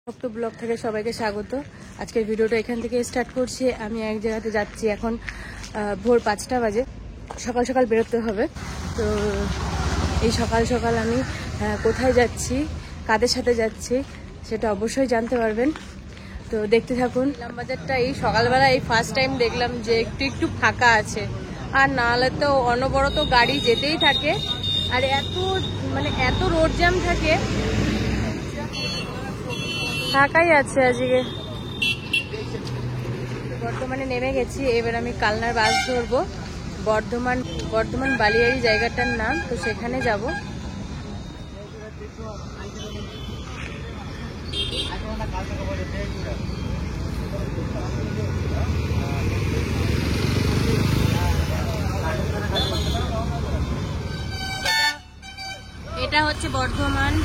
ভক্ত ব্লগ থেকে সবাইকে স্বাগত। আজকের ভিডিওটা এখান থেকে স্টার্ট করছি। আমি এক জায়গাতে যাচ্ছি, এখন ভোর 5টা বাজে, সকাল সকাল বেরোতে হবে। তো এই সকাল সকাল আমি কোথায় যাচ্ছি, কাদের সাথে যাচ্ছি সেটা অবশ্যই জানতে পারবেন। তো দেখতে থাকুন। ইসলামবাজারটা এই সকালবেলা এই ফার্স্ট টাইম দেখলাম যে একটু একটু ফাঁকা আছে, আর নাহলে তো অনবরত গাড়ি যেতেই থাকে, আর এত রোড জ্যাম থাকে। ফাঁকাই আছে আজকে। বর্ধমানে নেমে গেছি, এবার আমি কালনার বাস ধরবো। বর্ধমান বালিয়াড়ি জায়গাটার নাম, তো সেখানে যাব। এটা হচ্ছে বর্ধমান।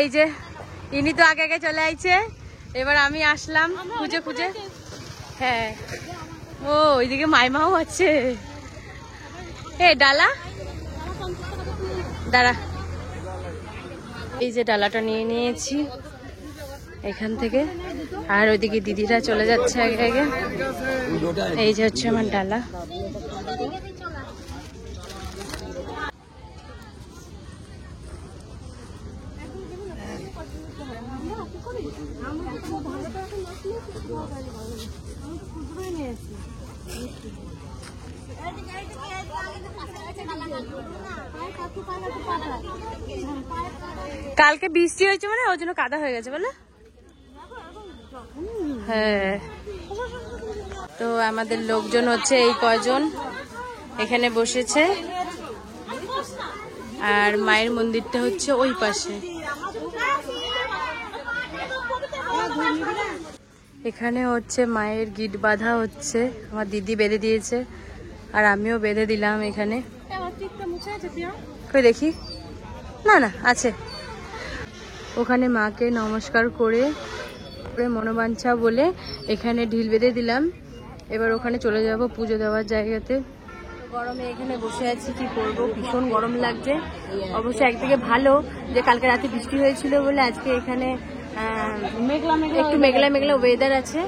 এই যে ইনি তো আগে আগে চলে আইছে, এবার আমি আসলাম খুঁজে খুঁজে। হ্যাঁ, ও ওইদিকে মাইমাও আছে। এ ডালা দাঁড়া, এই যে ডালাটা নিয়ে নিয়েছি এখান থেকে, আর ওইদিকে দিদিরা চলে যাচ্ছে আগে আগে। এই যে হচ্ছে আমার ডালা। কালকে বৃষ্টি হয়েছে, মানে ওই জন্য কাদা হয়ে গেছে বলে। হ্যাঁ, তো আমাদের লোকজন হচ্ছে এই কয়জন এখানে বসেছে, আর মায়ের মন্দিরটা হচ্ছে ওই পাশে। এখানে হচ্ছে মায়ের গিট বাঁধা হচ্ছে, আমার দিদি বেঁধে দিয়েছে আর আমিও বেঁধে দিলাম এখানে। কই দেখি, না না আছে। ওখানে মাকে নমস্কার করে মনোবাঞ্ছা বলে এখানে ঢিল বেঁধে দিলাম। এবার ওখানে চলে যাব পুজো দেওয়ার জায়গাতে। গরমে এখানে বসে আছি, কি করবো, ভীষণ গরম লাগছে। অবশ্য একদিকে ভালো যে কালকে রাতে বৃষ্টি হয়েছিল বলে আজকে এখানে একটু মেঘলা মেঘলা ওয়েদার আছে,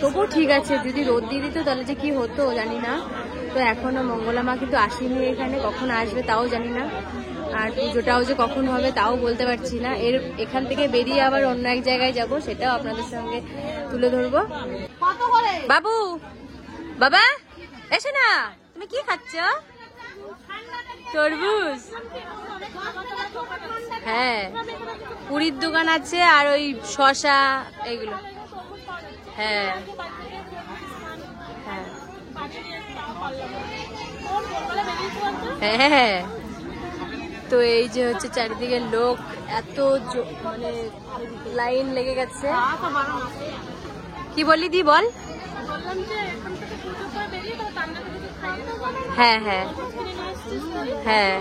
তবুও ঠিক আছে। যদি রোদ দিয়ে দিত তাহলে যে কি হতো জানি না। তো এখনো মঙ্গলা মা কিন্তু আসেনি এখানে, কখন আসবে তাও জানি না। আর পুজোটাও যে কখন হবে তাও বলতে পারছি না। এখান থেকে বেরিয়ে আবার অন্য এক জায়গায় যাব, সেটাও আপনাদের সঙ্গে তুলে ধরবো। বাবু, বাবা এসো না, তুমি কি খাচ্ছ? তরমুজ। হ্যাঁ, পুরীর দোকান আছে আর ওই শসা এগুলো। হ্যাঁ হ্যাঁ হ্যাঁ। তো এই যে হচ্ছে চারিদিকে লোক, এত মানে লাইন লেগে গেছে। কি বললি দি বল? হ্যাঁ হ্যাঁ হ্যাঁ।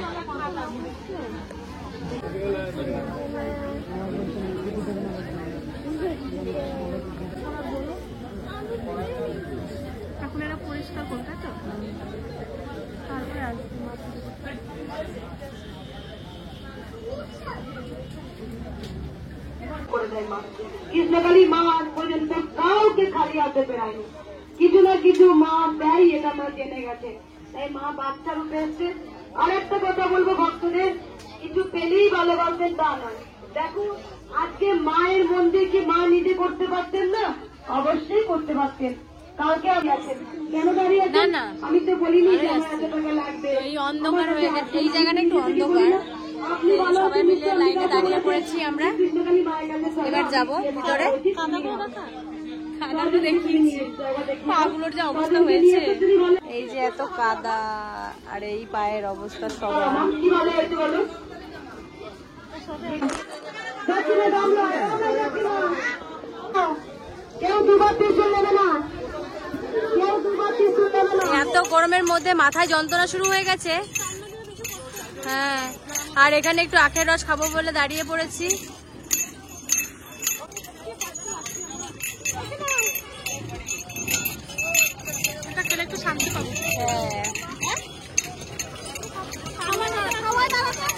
এখন এরা পরিষ্কার করতে তো তারপরে আসবে। করে দেয় মা। কৃষ্ণকালী মা আজ পর্যন্ত কাউকে খালি হাতে বেড়ায়নি। কিছু না কিছু মা দেয়, এটা মা জেনে গেছে, তাই মা বাচ্চা রূপে এসছে। আর একটা কথা বলবো ভক্তদের, কিছু পেলেই ভালোবাসবেন তা নয়। দেখো আজকে মায়ের মন্দির কি মা নিজে করতে পারতেন না? অবশ্যই করতে পারতেন। কালকে আমি আছেন, কেন দাঁড়িয়ে আছেন? আমি তো বলিনি যে আমার এত টাকা লাগবে। এই অন্ধকার হয়ে গেছে, এই জায়গাটা একটু অন্ধকার। সবাই মিলে লাইনে দাঁড়িয়ে পড়েছি আমরা। এবার যাবো ভিতরে। খানাটা দেখিয়েছি, পাগুলোর যে অবস্থা হয়েছে, এই যে এত কাদা আর এই পায়ের অবস্থা সবার। কি ভালো হয়েছে বলো? কেউ দুবার ত্রিশূল নেবে না, কেউ দুবার ত্রিশূল নেবে না। এত গরমের মধ্যে মাথায় যন্ত্রণা শুরু হয়ে গেছে। হ্যাঁ, আর এখানে একটু আখের রস খাবো বলে দাঁড়িয়ে পড়েছি। একটু শান্তি পাবো।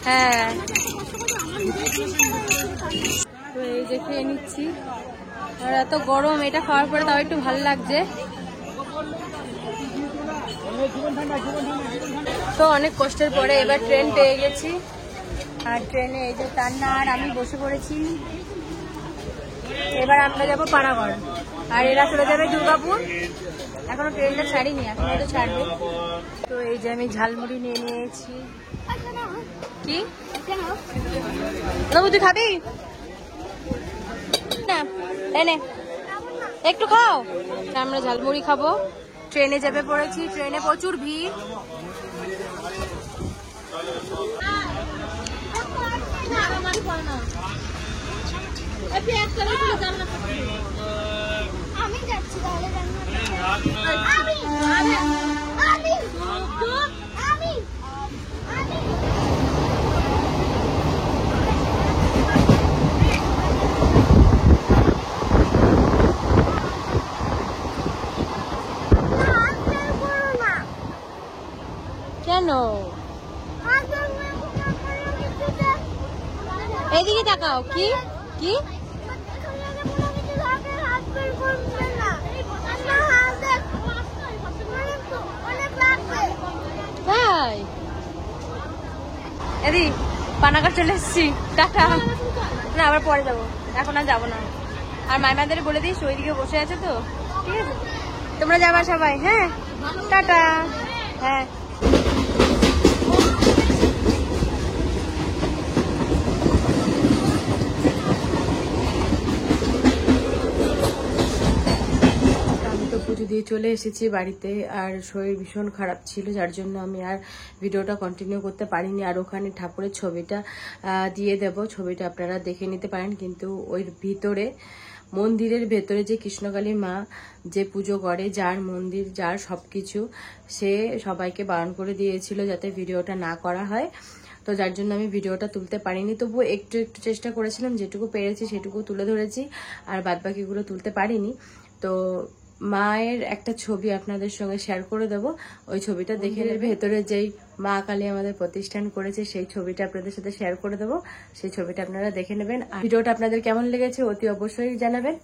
হ্যাঁ, তো এই যে খেয়ে নিচ্ছি। আর এত গরম, এটা খাওয়ার পরে তাও একটু ভালো লাগছে। তো অনেক কষ্টের পরে এবার ট্রেন পেয়ে গেছি। আর ট্রেনে এই যে তান্না আর আমি বসে পড়েছি। এবার আমরা যাবো পানাগড়, আর এরা চলে যাবে দুর্গাপুর। এখনো ট্রেনটা ছাড়িনি, এখন তো ছাড়বে। তো এই যে আমি ঝালমুড়ি নিয়ে নিয়েছি। কি বাবু তুই খাবি না? এনে একটু খাও। আমরা ঝালমুড়ি খাবো। ট্রেনে চেপে পড়েছি, ট্রেনে প্রচুর ভিড়। আমি যাচ্ছি তাহলে কেন? এদিকে তাকাও। কি কি তাই? এদি পানাগড় চলে এসছি, টাটা। না আবার পরে যাবো, এখন আর যাবো না। আর মাইমাদের বলে দিস ওইদিকে বসে আছে, তো ঠিক আছে তোমরা যাবা সবাই। হ্যাঁ টাটা। হ্যাঁ পুজো দিয়ে চলে এসেছি বাড়িতে। আর শরীর ভীষণ খারাপ ছিল, যার জন্য আমি আর ভিডিওটা কন্টিনিউ করতে পারিনি। আর ওখানে ঠাকুরের ছবিটা দিয়ে দেব, ছবিটা আপনারা দেখে নিতে পারেন। কিন্তু ওই ভিতরে, মন্দিরের ভেতরে যে কৃষ্ণকালী মা যে পুজো করে, যার মন্দির, যার সবকিছু, সে সবাইকে বারণ করে দিয়েছিল যাতে ভিডিওটা না করা হয়। তো যার জন্য আমি ভিডিওটা তুলতে পারিনি। তবুও একটু একটু চেষ্টা করেছিলাম, যেটুকু পেরেছি সেটুকু তুলে ধরেছি, আর বাদবাকিগুলো তুলতে পারিনি। তো মায়ের একটা ছবি আপনাদের সঙ্গে শেয়ার করে দেব, ওই ছবিটা দেখে ভেতরে যেই মা কালী আমাদের প্রতিষ্ঠান করেছে সেই ছবিটা আপনাদের সাথে শেয়ার করে দেব। সেই ছবিটা আপনারা দেখে নেবেন। আর ভিডিওটা আপনাদের কেমন লেগেছে অতি অবশ্যই জানাবেন।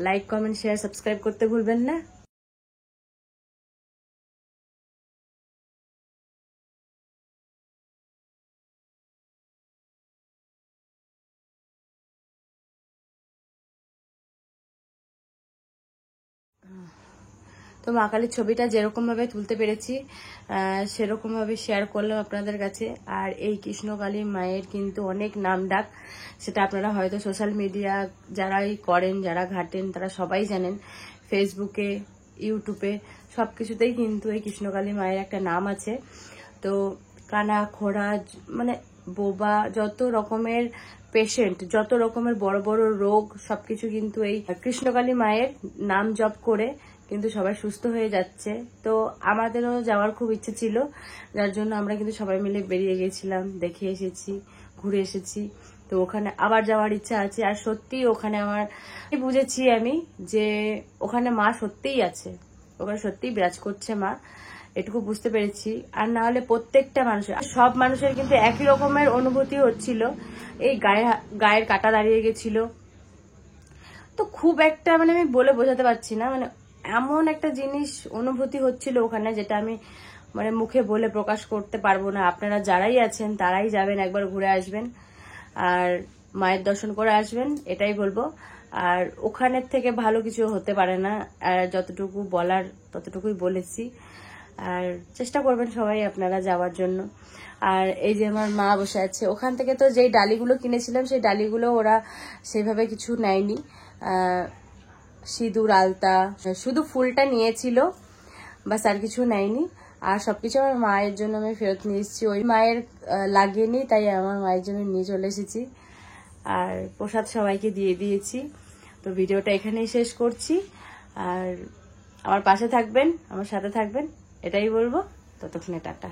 লাইক, কমেন্ট, শেয়ার, সাবস্ক্রাইব করতে ভুলবেন না। তো মা কালীর ছবিটা যেরকম ভাবে তুলতে পেরেছি সেরকম ভাবে শেয়ার করলাম আপনাদের কাছে। আর এই কৃষ্ণকালী মায়ের কিন্তু অনেক নাম ডাক, সেটা আপনারা হয়তো সোশ্যাল মিডিয়া যারাই করেন, যারা ঘাটেন, তারা সবাই জানেন। ফেসবুকে, ইউটিউবে সবকিছুতেই কিন্তু এই কৃষ্ণকালী মায়ের একটা নাম আছে। তো কানা, খোড়া, মানে বোবা, যত রকমের পেশেন্ট, যত রকমের বড় বড় রোগ, সবকিছু কিন্তু এই কৃষ্ণকালী মায়ের নাম জপ করে কিন্তু সবাই সুস্থ হয়ে যাচ্ছে। তো আমাদেরও যাওয়ার খুব ইচ্ছে ছিল, যার জন্য আমরা কিন্তু সবাই মিলে বেরিয়ে গেছিলাম, দেখে এসেছি, ঘুরে এসেছি। তো ওখানে আবার যাওয়ার ইচ্ছা আছে। আর সত্যি ওখানে আমার বুঝেছি আমি যে ওখানে মা সত্যিই আছে, ওখানে সত্যিই বিরাজ করছে মা, এটুকু বুঝতে পেরেছি। আর না হলে প্রত্যেকটা মানুষের, সব মানুষের কিন্তু একই রকমের অনুভূতি হচ্ছিল। এই গায়ের কাটা দাঁড়িয়ে গেছিল। তো খুব একটা, মানে আমি বলে বোঝাতে পারছি না, মানে এমন একটা জিনিস অনুভূতি হচ্ছিল ওখানে, যেটা আমি মানে মুখে বলে প্রকাশ করতে পারবো না। আপনারা যারাই আছেন তারাই যাবেন, একবার ঘুরে আসবেন আর মায়ের দর্শন করে আসবেন, এটাই বলবো। আর ওখানের থেকে ভালো কিছু হতে পারে না, আর যতটুকু বলার ততটুকুই বলেছি। আর চেষ্টা করবেন সবাই আপনারা যাওয়ার জন্য। আর এই যে আমার মা বসে আছে, ওখান থেকে তো যেই ডালিগুলো কিনেছিলাম সেই ডালিগুলো ওরা সেভাবে কিছু নেয়নি, সিঁদুর আলতা শুধু ফুলটা নিয়েছিল, বাস আর কিছু নেয়নি। আর সবকিছু আমার মায়ের জন্য আমি ফেরত নিয়ে এসেছি, ওই মায়ের লাগেনি তাই আমার মায়ের জন্য নিয়ে চলে এসেছি। আর প্রসাদ সবাইকে দিয়ে দিয়েছি। তো ভিডিওটা এখানেই শেষ করছি। আর আমার পাশে থাকবেন, আমার সাথে থাকবেন, এটাই বলবো। ততক্ষণে টাটা।